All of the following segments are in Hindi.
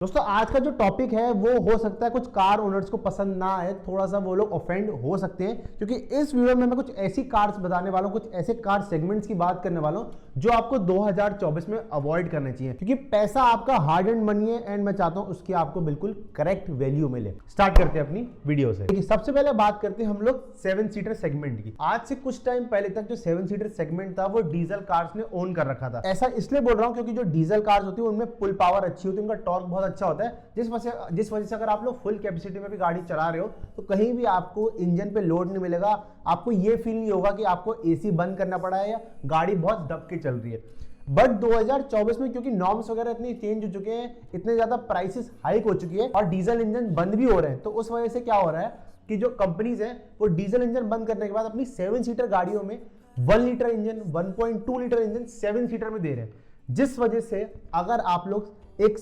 दोस्तों आज का जो टॉपिक है वो हो सकता है कुछ कार ओनर्स को पसंद ना आए, थोड़ा सा वो लोग ऑफेंड हो सकते हैं, क्योंकि इस वीडियो में मैं कुछ ऐसी कार्स बताने वाला हूं, कुछ ऐसे कार सेगमेंट्स की बात करने वाला हूं जो आपको 2024 में अवॉइड करने चाहिए, क्योंकि पैसा आपका हार्ड एंड मनी है एंड मैं चाहता हूं उसकी आपको बिल्कुल करेक्ट वैल्यू मिले। स्टार्ट करते हैं अपनी वीडियो से। देखिए सबसे पहले बात करते हैं हम लोग 7 सीटर सेगमेंट की। आज से कुछ टाइम पहले तक जो 7 सीटर सेगमेंट था वो डीजल कार्स ने ओन कर रखा था। ऐसा इसलिए बोल रहा हूं क्योंकि जो डीजल कार्स होती है उनमें पुल पावर अच्छी होती है, उनका टॉर्क बहुत अच्छा होता है, जिस वजह से अगर आप लोग फुल कैपेसिटी में भी गाड़ी चला रहे हो तो कहीं भी आपको इंजन पे लोड नहीं मिलेगा, आपको ये फील नहीं होगा कि आपको एसी बंद करना पड़ा है या गाड़ी बहुत दब के चल रही है। बट 2024 में क्योंकि नॉर्म्स वगैरह इतने चेंज हो चुके हैं, इतने ज्यादा प्राइसेस हाइक हो चुकी है और डीजल इंजन बंद भी हो रहे हैं, तो उस वजह से क्या हो रहा है कि जो कंपनीज हैं वो डीजल इंजन बंद करने के बाद अपनी 7 सीटर गाड़ियों में 1 litre engine, 1.2 litre engine 7 seater में दे रहे हैं, जिस वजह से अगर आप लोग एक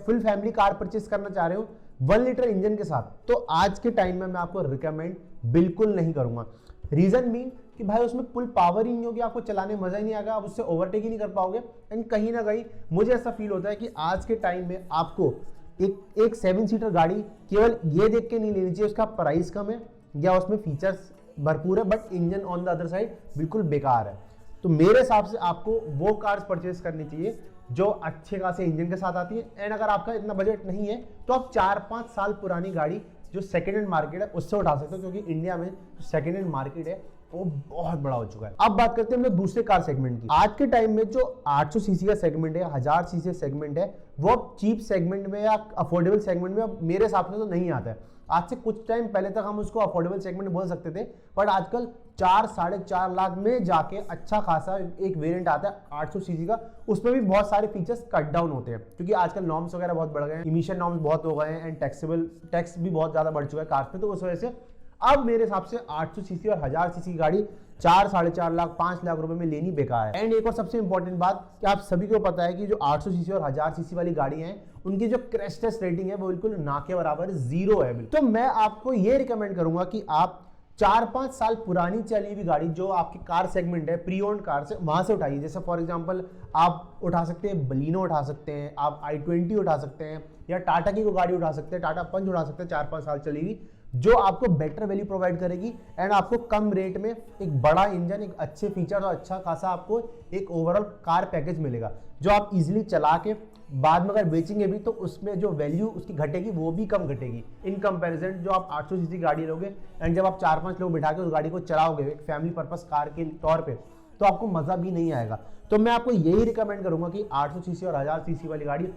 फुल फैमिली कार परचेस करना चाह रहे हो 1 लीटर इंजन के साथ, तो आज के टाइम में मैं आपको रिकमेंड बिल्कुल नहीं करूंगा। रीजन भी कि भाई उसमें फुल पावर ही नहीं होगी, आपको चलाने मजा ही नहीं आएगा, आप उससे ओवरटेक ही नहीं कर पाओगे। एंड कहीं ना कहीं मुझे ऐसा फील होता है कि आज के टाइम में आपको एक 7 सीटर गाड़ी केवल ये देख के नहीं लेनी चाहिए उसका प्राइस कम है या उसमें फीचर्स भरपूर है but engine on the other side बिल्कुल बेकार है। तो मेरे हिसाब से आपको वो कार्स परचेस करनी चाहिए जो अच्छे खासे इंजन के साथ आती है। एंड अगर आपका इतना बजट नहीं है तो आप 4-5 साल पुरानी गाड़ी जो सेकेंड हैंड मार्केट है उससे उठा सकते हो, क्योंकि इंडिया में सेकेंड हैंड मार्केट है वो बहुत बड़ा हो चुका है। अब बात करते हैं हम लोग दूसरे कार सेगमेंट की। आज के टाइम में जो 800 सीसी का सेगमेंट है, 1000 सीसी सेगमेंट है, वो अब चीप सेगमेंट में या अफोर्डेबल सेगमेंट में अब मेरे हिसाब से तो नहीं आता है। आज से कुछ टाइम पहले तक हम उसको अफोर्डेबल सेगमेंट बोल सकते थे, बट आजकल 4-4.5 लाख में जाके अच्छा खासा एक वेरिएंट आता है 800 सीसी का, उसमें भी बहुत सारे फीचर्स कट डाउन होते हैं, क्योंकि आजकल नॉर्म्स वगैरह बहुत बढ़ गए हैं, इमिशन नॉर्म्स बहुत हो गए हैं एंड टैक्स भी बहुत ज्यादा बढ़ चुका है कार्स पे। तो उस वजह से अब मेरे हिसाब से 800 सीसी और 1000 सीसी की गाड़ी 4-4.5 लाख 5 लाख रुपए में लेनी बेकार है। एंड एक और सबसे इंपॉर्टेंट बात कि आप सभी को पता है कि जो 800 सीसी और 1000 सीसी वाली गाड़ी हैं उनकी जो क्रैश टेस्ट रेटिंग है वो बिल्कुल ना के बराबर 0 है। तो मैं आपको ये रिकमेंड करूंगा कि आप 4-5 साल पुरानी चली हुई गाड़ी जो आपकी कार सेगमेंट है, प्री ओन्ड कार से, वहां से उठाइए। जैसे फॉर एग्जांपल आप उठा सकते हैं बलिनो उठा सकते हैं, आप i20 उठा सकते हैं या टाटा की कोई गाड़ी उठा सकते हैं, टाटा पंच उठा सकते हैं 4-5 साल चली हुई, जो आपको बेटर वैल्यू प्रोवाइड करेगी एंड आपको कम रेट में एक बड़ा इंजन, एक अच्छे फीचर और अच्छा खासा आपको एक ओवरऑल कार पैकेज मिलेगा, जो आप इजीली चला के बाद में अगर बेचेंगे भी तो उसमें जो वैल्यू उसकी घटेगी वो भी कम घटेगी इन कंपैरिजन जो आप 800 सीसी गाड़ी लोगे। एंड जब आप 4-5 लोग बिठा के उस गाड़ी को चलाओगे एक फैमिली पर्पस कार के तौर पे, तो आपको मजा भी नहीं आएगा। तो मैं आपको यही रिकमेंड करूंगा कि 800 सीसी और 1000 सीसी वाली गाड़ी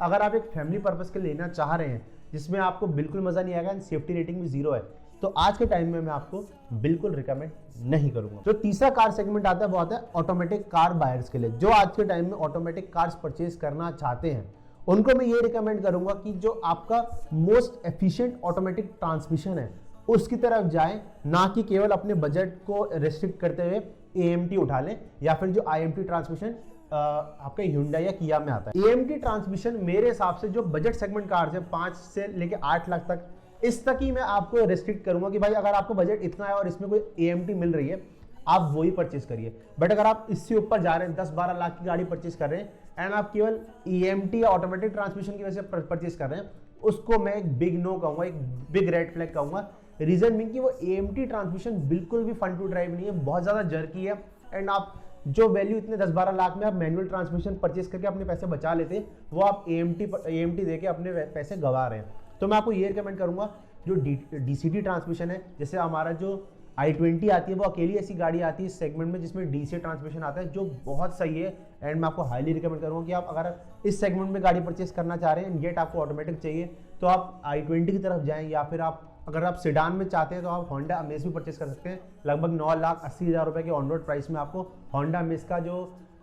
अगर आप एक फैमिली पर्पस के लेना चाह रहे हैं जिसमें आपको बिल्कुल मजा नहीं आएगा एंड सेफ्टी रेटिंग भी 0 है, तो आज के टाइम में मैं आपको बिल्कुल रिकमेंड नहीं करूंगा। जो तीसरा कार सेगमेंट आता है वो आता है ऑटोमेटिक कार बायर्स के लिए। जो आज के टाइम में ऑटोमेटिक कार्स परचेज करना चाहते हैं उनको मैं ये रिकमेंड करूंगा कि जो आपका मोस्ट एफिशिएंट ऑटोमेटिक ट्रांसमिशन है उसकी तरफ जाएं, ना कि केवल अपने बजट को रेस्ट्रिक्ट करते हुए AMT उठा लें या फिर जो IMT ट्रांसमिशन आपका Hyundai या किया में आता है। AMT ट्रांसमिशन मेरे हिसाब से जो बजट सेगमेंट कार्स है 5 से लेके 8 लाख तक, इस तक ही मैं आपको रेस्ट्रिक्ट करूंगा कि भाई अगर आपको बजट इतना है और इसमें कोई AMT मिल रही है आप वही परचेस करिए। बट अगर आप इससे ऊपर जा रहे हैं 10-12 लाख की गाड़ी परचेस कर रहे हैं एंड आप केवल AMT या ऑटोमेटिक ट्रांसमिशन की वजह से परचेस कर रहे हैं, उसको मैं एक बिग नो कहूंगा, एक बिग रेड फ्लैग कहूंगा। रीजन भी कि वो AMT ट्रांसमिशन बिल्कुल भी फन टू ड्राइव नहीं है, बहुत ज्यादा जर्की है एंड आप जो वैल्यू इतने 10-12 लाख में आप मैनुअल ट्रांसमिशन परचेस करके अपने पैसे बचा लेते वो आप AMT देके अपने पैसे गवा रहे हैं। तो मैं आपको ये रिकमेंड करूंगा जो DCT ट्रांसमिशन है, जैसे हमारा जो i20 आती है वो अकेली ऐसी गाड़ी आती है इस सेगमेंट में जिसमें DC ट्रांसमिशन आता है जो बहुत सही है एंड मैं आपको हाईली रिकमेंड करूंगा कि आप अगर इस सेगमेंट में गाड़ी परचेस करना चाह रहे हैं येट आपको ऑटोमेटिक चाहिए तो आप i20 की तरफ जाएं, या फिर आप अगर आप सेडान में चाहते हैं तो आप होंडा अमेज भी परचेस कर सकते हैं। लगभग 9,80,000 रुपए के ऑन रोड प्राइस में आपको होंडा अमेज का जो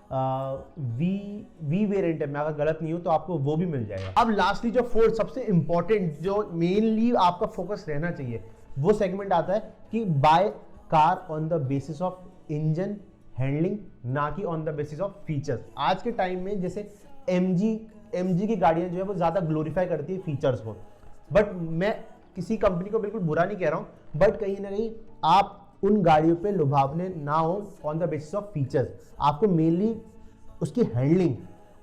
वी वेरिएंट है, मैं अगर गलत नहीं हूं तो आपको वो भी मिल जाएगा। अब लास्टली जो फोर्थ सबसे इंपॉर्टेंट जो मेनली आपका फोकस रहना चाहिए वो सेगमेंट आता है कि by car on the basis of engine handling, ना कि on the basis of features. आज के टाइम में जैसे MG की गाड़ियां जो है वो ज्यादा ग्लोरीफाई करती है फीचर्स को, बट मैं किसी कंपनी को बिल्कुल बुरा नहीं कह रहा हूं, बट कहीं ना कहीं आप उन गाड़ियों पे लुभावने ना हो on the basis of features. आपको मेनली उसकी हैंडलिंग,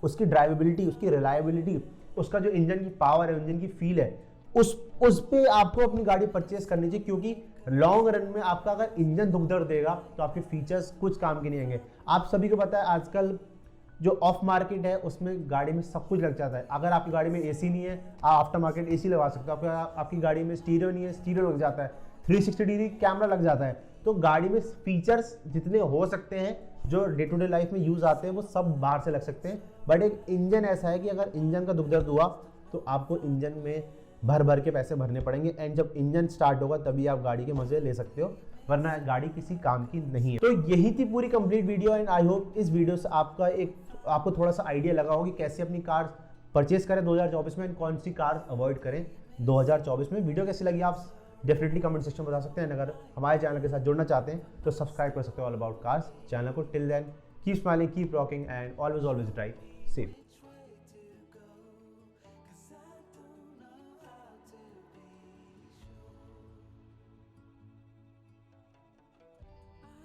उसकी ड्राइवेबिलिटी, उसकी रिलायबिलिटी उसका जो इंजन की पावर है, इंजन की फील है, उस पे आपको अपनी गाड़ी परचेस करनी चाहिए, क्योंकि लॉन्ग रन में आपका अगर इंजन दुख दर्द देगा तो आपके फीचर्स कुछ काम के नहीं आएंगे। आप सभी को पता है आजकल जो ऑफ मार्केट है उसमें गाड़ी में सब कुछ लग जाता है। अगर आपकी गाड़ी में एसी नहीं है, आप आफ्टर मार्केट एसी लगा सकते हो। आपकी गाड़ी में स्टीरियो नहीं है, स्टीरियो लग जाता है। 360 डिग्री कैमरा लग जाता है। तो गाड़ी में फीचर्स जितने हो सकते हैं जो डे टू डे लाइफ में यूज आते हैं वो सब बाहर से लग सकते हैं, बट एक इंजन ऐसा है कि अगर इंजन का दुख दर्द हुआ तो आपको इंजन में भर भर के पैसे भरने पड़ेंगे, एंड जब इंजन स्टार्ट होगा तभी आप गाड़ी के मजे ले सकते हो, वरना गाड़ी किसी काम की नहीं है। तो यही थी पूरी complete video, and I hope इस वीडियो से आपको थोड़ा सा आइडिया लगा होगा कि कैसे अपनी कार परचेज करें 2024 में, एंड कौन सी कार अवॉइड करें 2024 में। वीडियो कैसी लगी आप डेफिनेटली कमेंट सेक्शन में बता सकते हैं। अगर हमारे चैनल के साथ जुड़ना चाहते हैं तो सब्सक्राइब कर सकते हो ऑल अबाउट कार्स चैनल को। Till then keep smiling, keep rocking and always drive